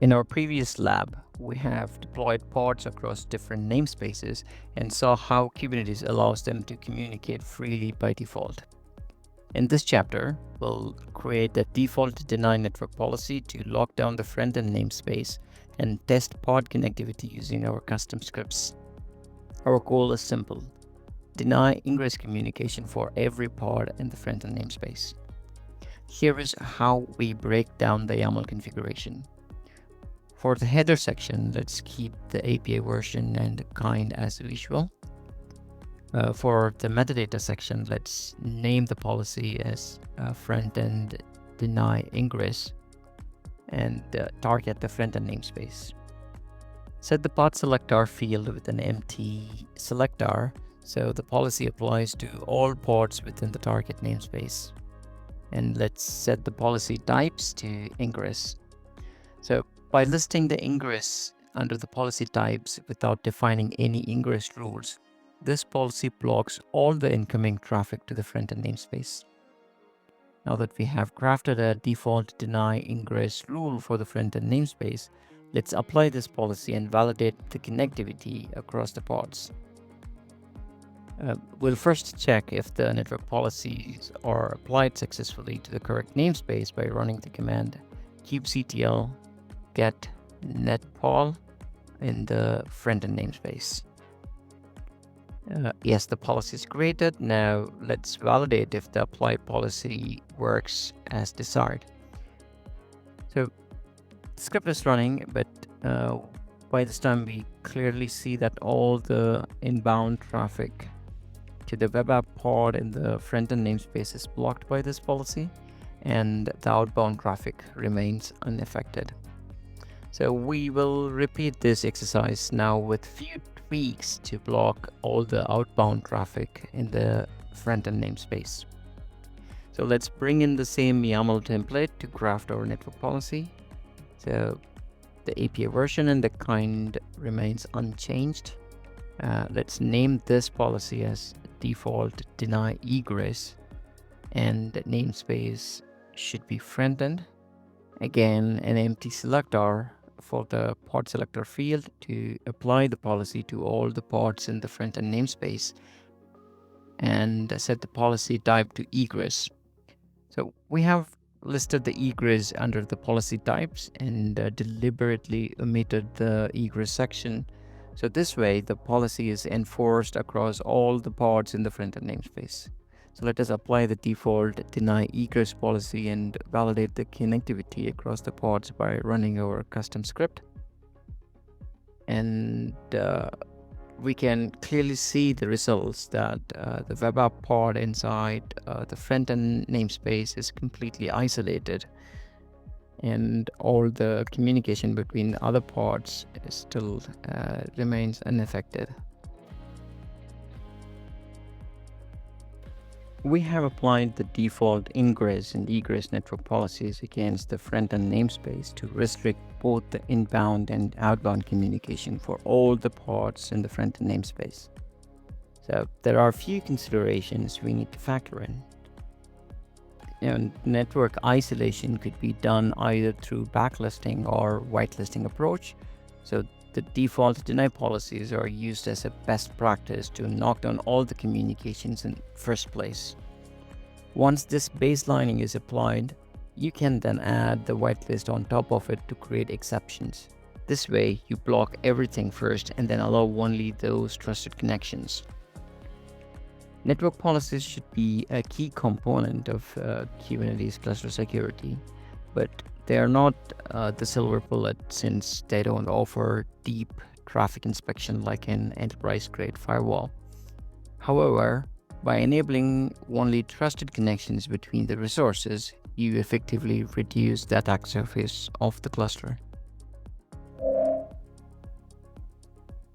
In our previous lab, we have deployed pods across different namespaces and saw how Kubernetes allows them to communicate freely by default. In this chapter, we'll create a default deny network policy to lock down the front-end namespace and test pod connectivity using our custom scripts. Our goal is simple: deny ingress communication for every pod in the front-end namespace. Here is how we break down the YAML configuration. For the header section, let's keep the API version and kind as usual. For the metadata section, let's name the policy as frontend deny ingress and target the frontend namespace. Set the pod selector field with an empty selector, so the policy applies to all pods within the target namespace. And let's set the policy types to ingress. So by listing the ingress under the policy types without defining any ingress rules, this policy blocks all the incoming traffic to the frontend namespace. Now that we have crafted a default deny ingress rule for the frontend namespace, let's apply this policy and validate the connectivity across the pods. We'll first check if the network policies are applied successfully to the correct namespace by running the command kubectl get netpol in the frontend namespace. Yes, the policy is created. Now let's validate if the applied policy works as desired. So the script is running, but by this time we clearly see that all the inbound traffic to the web app pod in the frontend namespace is blocked by this policy, and the outbound traffic remains unaffected. So we will repeat this exercise now with few tweaks to block all the outbound traffic in the frontend namespace. So let's bring in the same YAML template to craft our network policy. So the API version and the kind remains unchanged. Let's name this policy as default deny egress, and the namespace should be frontend. Again, an empty selector for the pod selector field to apply the policy to all the pods in the frontend namespace, and set the policy type to egress. So we have listed the egress under the policy types and deliberately omitted the egress section. So this way the policy is enforced across all the pods in the frontend namespace. So let us apply the default deny egress policy and validate the connectivity across the pods by running our custom script. And we can clearly see the results that the web app pod inside the frontend namespace is completely isolated, and all the communication between other pods still remains unaffected. We have applied the default ingress and egress network policies against the frontend namespace to restrict both the inbound and outbound communication for all the pods in the frontend namespace. So there are a few considerations we need to factor in. And network isolation could be done either through backlisting or whitelisting approach. So the default deny policies are used as a best practice to knock down all the communications in first place. Once this baselining is applied, you can then add the whitelist on top of it to create exceptions. This way, you block everything first and then allow only those trusted connections. Network policies should be a key component of Kubernetes cluster security, but they are not the silver bullet, since they don't offer deep traffic inspection like an enterprise-grade firewall. However, by enabling only trusted connections between the resources, you effectively reduce the attack surface of the cluster.